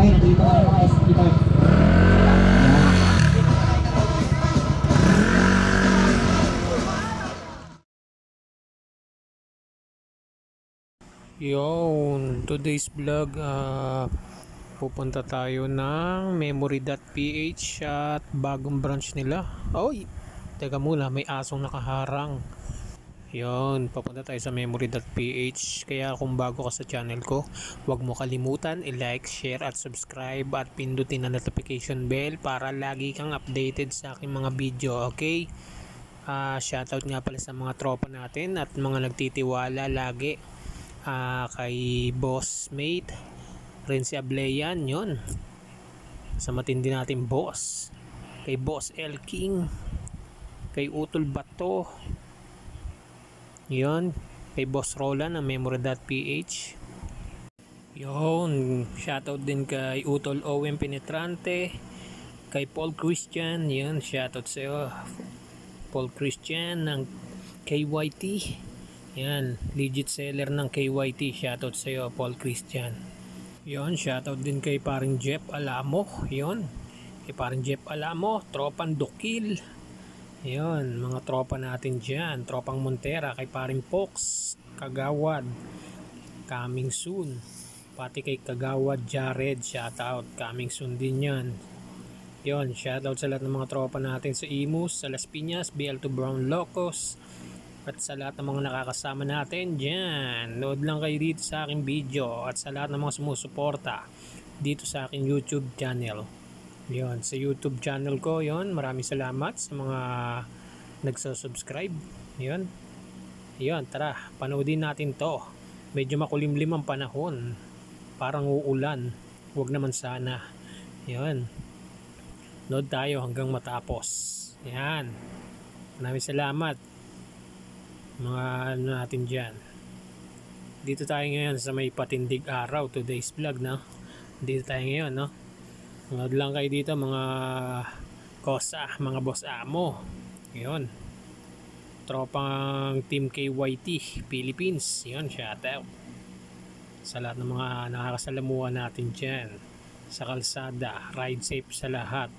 Okay, nandito tayo mga SPR. Yon, today's vlog, pupunta tayo ng memory.ph at bagong branch nila. Oy, teka muna, may asong nakaharang. Yon, papunta tayo sa memory.ph. Kaya kung bago ka sa channel ko, huwag mo kalimutan i-like, share at subscribe at pindutin ang notification bell para lagi kang updated sa aking mga video, okay? Shoutout nga pala sa mga tropa natin at mga nagtitiwala lagi. Kay boss mate Renzi Ableyan, yon, sa matindi natin boss, kay boss El King, kay Utol Bato, yon, kay boss Roland ng memory.ph, yon, shoutout din kay Utol Owen Penetrante, kay Paul Christian, yon, shoutout sa iyo Paul Christian ng KYT. Yan, legit seller ng KYT. Shoutout sa iyo, Paul Christian. Yon, shoutout din kay paring Jeff Alamo. Yon, kay paring Jeff Alamo, tropang Dukil. Yon, mga tropa natin dyan. Tropang Montera, kay paring Fox, Kagawad, coming soon. Pati kay Kagawad Jared, shoutout, coming soon din yan. Yon, shoutout sa lahat ng mga tropa natin sa Imus, sa Las Piñas, BL2 Brown Locos, at sa lahat ng mga nakakasama natin dyan. Nood lang kayo dito sa aking video at sa lahat ng mga sumusuporta dito sa aking YouTube channel. Yon, sa YouTube channel ko, yon, maraming salamat sa mga nagsusubscribe. Yon, yon, tara, panoodin natin to. Medyo makulimlim ang panahon, parang uulan, huwag naman sana. Yon, nood tayo hanggang matapos. Yan, maraming salamat mga ano natin dyan. Dito tayo ngayon sa may patindig araw, today's vlog, no? Dito tayo ngayon, no? Ngad lang kayo dito mga kosa, mga boss amo. Yun, tropang team KYT Philippines. Yun, shoutout sa lahat ng mga nakakasalamuhan natin dyan sa kalsada. Ride safe sa lahat.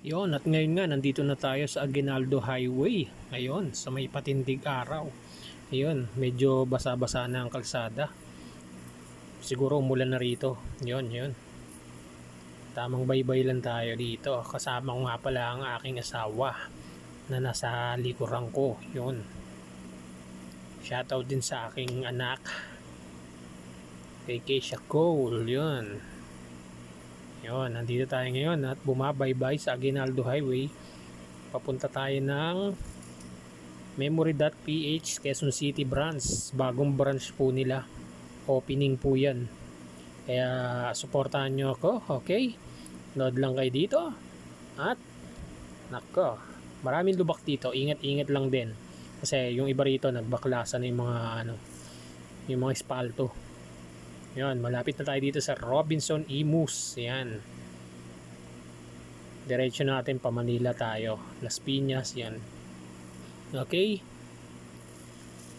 Yon, at ngayon nga nandito na tayo sa Aguinaldo Highway. Ayun, sa may patindig araw. Ayun, medyo basa-basa na ang kalsada. Siguro umulan na rito. Yon, yon. Tamang baybay lang tayo dito. Kasama ko nga pala ang aking asawa na nasa likuran ko. Yon. Shoutout din sa aking anak, kay Keisha Cole. Yon. Yon, nandito tayo ngayon at bumabaybay sa Aguinaldo Highway. Papunta tayo ng memory.ph Quezon City branch. Bagong branch po nila. Opening po yan. Kaya suportahan nyo ako, okay? Nood lang kayo dito. At nako, maraming lubak dito. Ingat-ingat lang din. Kasi yung iba rito nagbaklasan na yung mga ano, yung mga espalto. Yan, malapit na tayo dito sa Robinson Imus. Yan, diretso natin pa Manila tayo, Las Piñas. Yan, okay,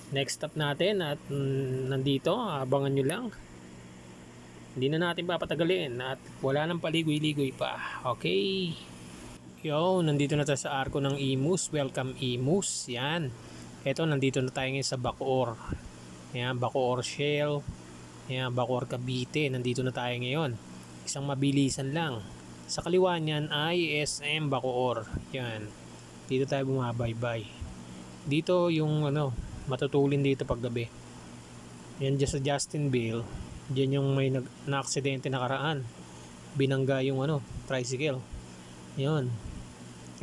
next stop natin at nandito, abangan nyo lang. Hindi na natin papatagalin at wala nang paligoy-ligoy pa. Okay, yo, nandito na tayo sa arko ng Imus. Welcome Imus. Yan, eto, nandito na tayo ngayon sa Bacoor. Yan, Bacoor Shell. Yan, Bacoor Cavite. Nandito na tayo ngayon. Isang mabilisan lang. Sa kaliwa niyan ay SM Bacoor. Yan, dito tayo bumabaybay. Dito yung ano, matutulin dito pag gabi. Yan, dyan sa Justinville. Diyan yung may na-aksidente nakaraan. Binangga yung ano, tricycle. Yan,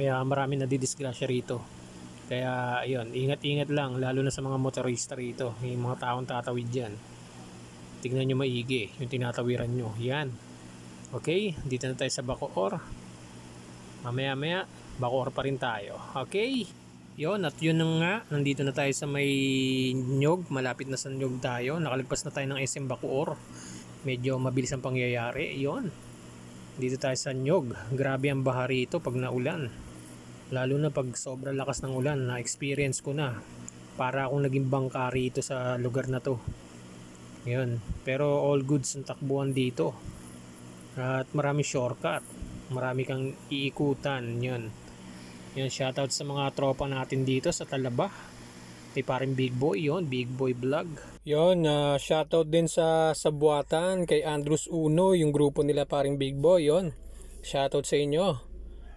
kaya marami nadidisgrasya rito. Kaya ayun, ingat-ingat lang, lalo na sa mga motorista rito, yung mga taong tatawid dyan. Tingnan nyo maigi yung tinatawiran nyo. Yan, okay, dito na tayo sa Bacoor. Mamaya-maya Bacoor pa rin tayo. Okay, yun, at yun nga, nandito na tayo sa may Nyog. Malapit na sa Nyog tayo. Nakalagpas na tayo ng SM Bacoor. Medyo mabilis ang pangyayari. Yun, dito tayo sa Nyog. Grabe ang baha rito pag naulan, lalo na pag sobrang lakas ng ulan. Na experience ko na, para akong naging bangka rito sa lugar na to. Yun. Pero all goods ang takbuhan dito. At maraming shortcut. Marami kang iikutan. Yun. Yun, shoutout sa mga tropa natin dito sa Talaba. Kay paring Big Boy, yun, Big Boy Vlog. Yun, shoutout din sa Buatan, kay Andrews Uno, yung grupo nila paring Big Boy, yun. Shoutout sa inyo.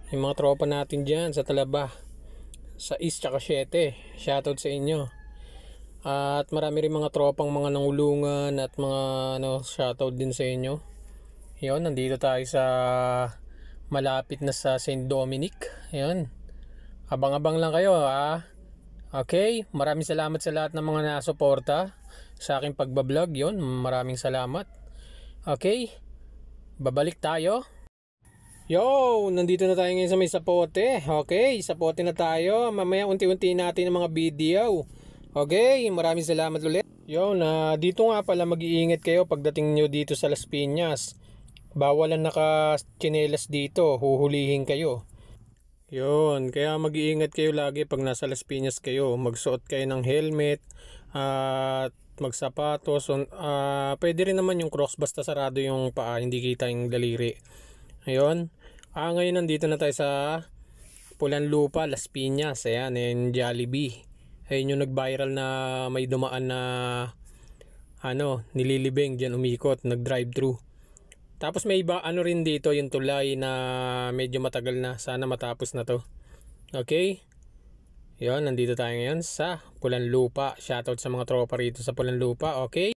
Yung mga tropa natin dyan sa Talaba. Sa East tsaka 7. Shoutout sa inyo. At marami rin mga tropang mga nangulungan at mga shoutout din sa inyo. Yun, nandito tayo sa malapit na sa St. Dominic. Yun. Abang-abang lang kayo ha. Okay, maraming salamat sa lahat ng mga nasuporta sa aking pagbablog. Yun, maraming salamat. Okay, babalik tayo. Yo, nandito na tayo ngayon sa may Sapote. Okay, Sapote na tayo. Mamaya unti-unti natin ang mga video. Okay, maraming salamat ulit. Yo, dito nga pala mag-iingat kayo pagdating nyo dito sa Las Piñas. Bawalan naka-tsinelas dito, huhulihin kayo. Yun, kaya mag-iingat kayo lagi pag nasa Las Piñas kayo. Magsuot kayo ng helmet at magsapatos. Pwede rin naman yung Crocs basta sarado yung paa, hindi kita yung daliri. Ayun. Ngayon nandito na tayo sa Pulanlupa, Las Piñas. Ayan, and Jollibee. Ayun yung nag-viral na may dumaan na nililibing diyan umikot, nag-drive-thru. Tapos may iba rin dito yung tulay na medyo matagal na. Sana matapos na to. Okay? Yun, nandito tayo ngayon sa Pulanlupa. Shoutout sa mga tropa rito sa Pulanlupa. Okay?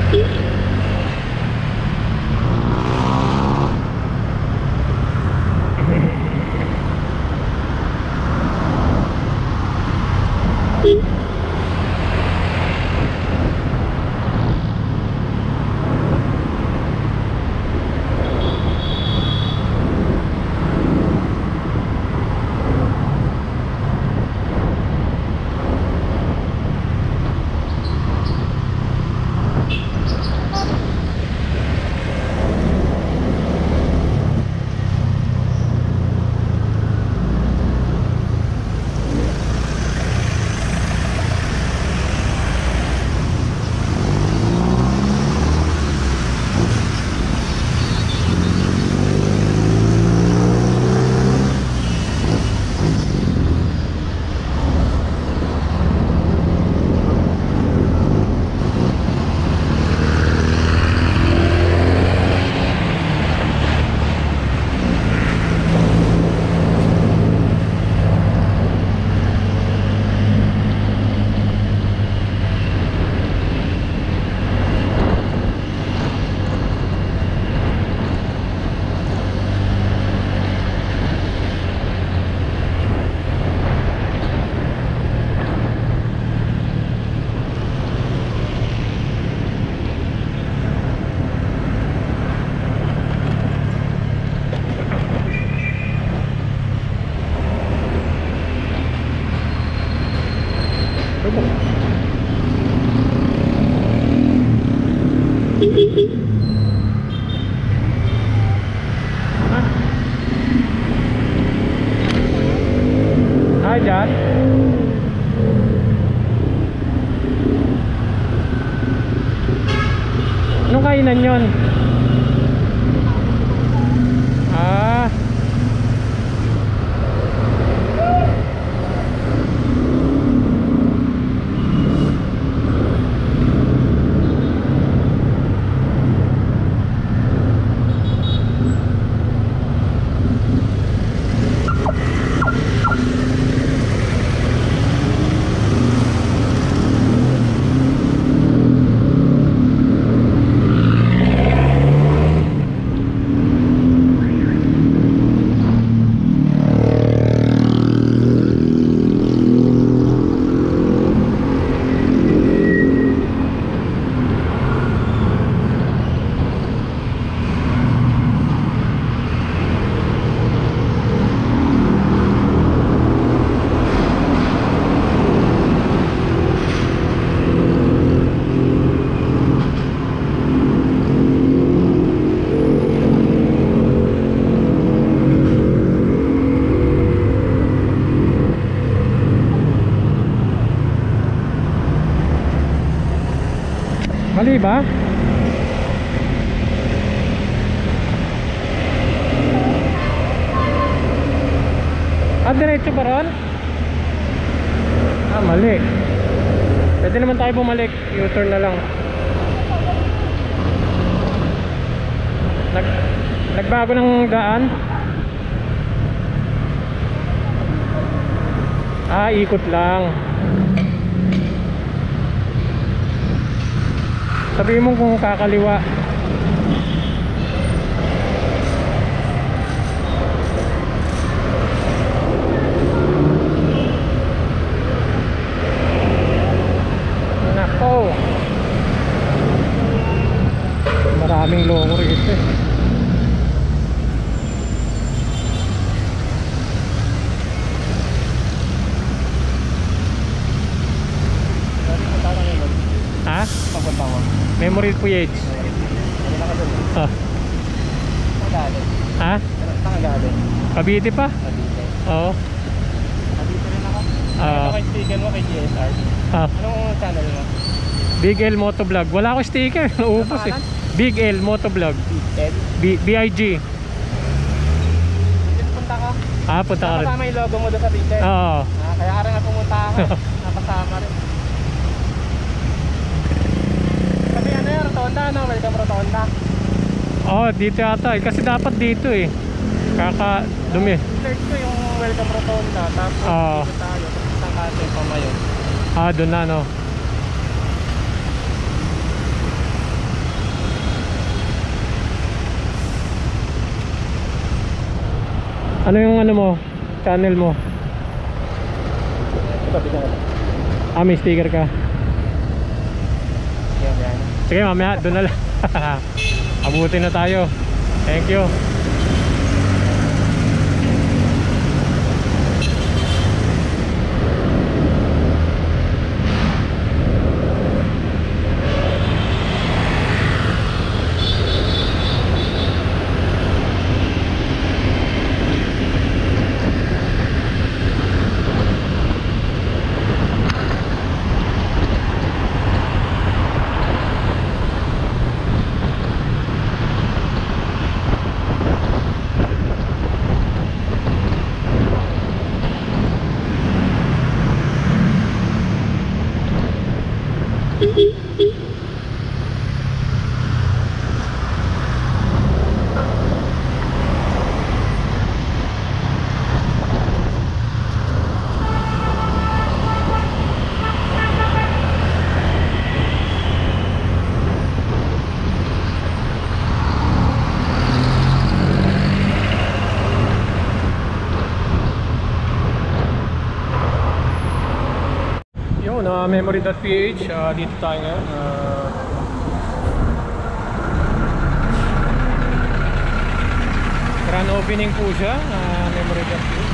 Hi, John. Anong kainan yon? Ah. Mali ba? Diretso ba ron? Mali. Pwede naman tayo bumalik. U-turn na lang. Nagbago ng daan? Ikot lang. Sabihin mo kung kakaliwa. Nako, maraming loko rito eh. Ha? Memory PH. Ha? Cavite pa? Oo. Cavite rin ako. Ano kay sticker mo kay GSR? Anong channel mo? Big L Motovlog. Wala ako sticker. Naubos eh. Big L Motovlog. B-I-G. Punta ka? Punta ka rin. Nakasama yung logo mo doon sa ticket? Oo. Kaya ka rin na pumunta ako. Nakasama rin. Kasi ano yung rotonda, no? Welcome rotonda. Dito yata eh. Kasi dapat dito eh. Dumi. Search ko yung welcome rotonda. Tapos dito tayo. Tapos isang kasi pa mayon. Doon na no. Ano yung ano mo? Channel mo? May sticker ka. Yan. Sige mamaya, doon na lang. Abutin na tayo. Thank you. Yun, memory.ph, dito tayo ngayon. Grand opening po siya, memory.ph.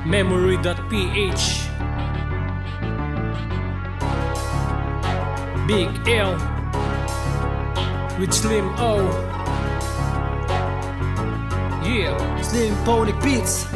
Memory.ph, Big L with Slim O. Yeah, Slim Pony Beats.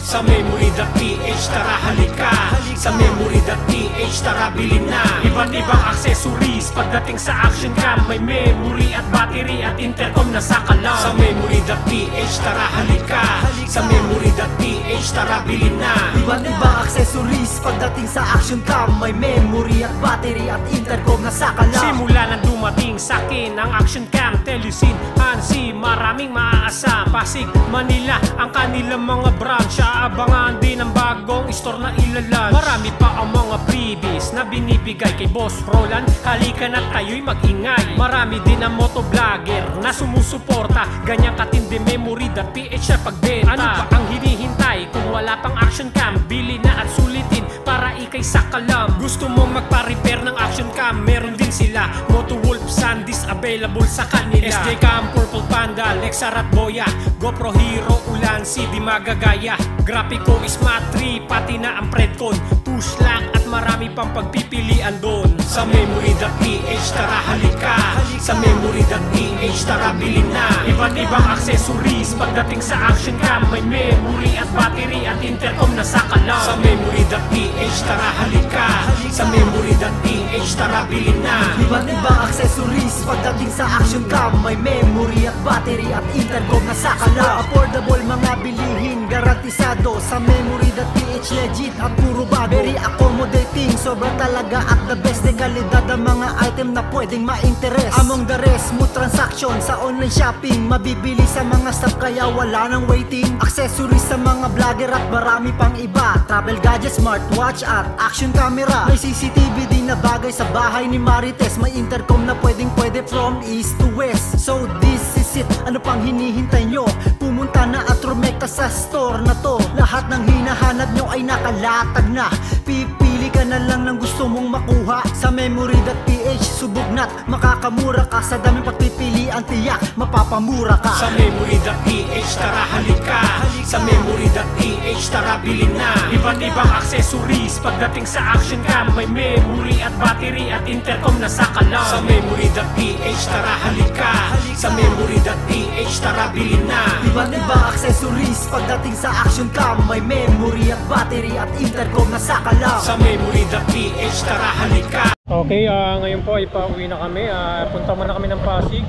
sa Memory.ph tara halika. Sa Memory.ph tara bilhin na iba't ibang accessories pagdating sa action cam. May memory at battery at intercom na sa kalam. Sa Memory.ph tara halika. Sa Memory.ph tara bilhin na Iba't ibang accessories pagdating sa action cam. May memory at battery at intercom na sa kalam. simula nang dumating sa akin ang action cam, Telesin, Hansi, maraming maaasam. Pasig, Manila, ang kanilang mga branch. Aabangan din ang bagong store na ilalan. Marami pa ang mga freebies na binibigay kay Boss Roland. Halika na tayo'y mag-ingay. Marami din ang motovlogger na sumusuporta. Ganyang katindi Memory.ph na pagbenta. Ano pa ang hinihintay? Kung wala pang action cam, bili na at sulitin para ikay sa kalam. Gusto mong magpa-repair ng action cam, meron din sila. Motowolf, Sandis, available sa kanila. SD Cam, Purple Panda, Lexar at Boya, GoPro Hero, Ulansi, di magagaya. Graphico, Smart 3, pati na ang Predcon, push lang at marami pang pagpipilian doon. Sa Memory.ph tara halika. Sa Memory.ph tara bilhin na iba't ibang accessories pagdating sa action cam. May memory at battery at intercom na sa kalam. Sa Memory.ph tara halika. Sa Memory.ph tara bilhin na Iba't ibang accessories pagdating sa action cam. May memory at battery at intercom na sa kalam. Affordable mga bilihin, garantisado. Sa Memory.ph legit at puro bago. Very accommodating, sobra talaga at the best de kalidad ang mga item na pwedeng ma-interest. Among the rest, smooth transaction sa online shopping. Mabibili sa mga staff kaya wala nang waiting. Accessories sa mga vlogger at marami pang iba. Travel gadgets, smartwatch at action camera. May CCTV din na bagay sa bahay ni Marites. May intercom na pwede from east to west. So this is it, ano pang hinihintay nyo? Pumunta na at rumekta sa store na to. Lahat ng hinahanap nyo ay nakalatag na. Pipili ka na lang ng gusto mong makuha. Sa Memory.ph subugnat, makakamura ka. Sa daming pagpipilian tiyak, mapapamura ka. Sa Memory.ph tara halika. Sa Memory.ph tara bilhin na iba't ibang accessories pagdating sa action cam. May memory at battery at intercom na sa kalam. Sa Memory.ph tara halika. Sa Memory.ph tara bilhin na Iba't ibang accessories pagdating sa action cam. May memory at battery at intercom na sa kalam. Sa Memory.ph tara halika. Okay, ngayon po ay pauwi na kami. Punta muna kami ng Pasig.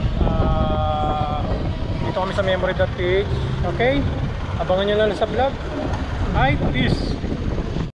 Dito kami sa Memory.ph. Okay, abangan nyo lang sa vlog. height is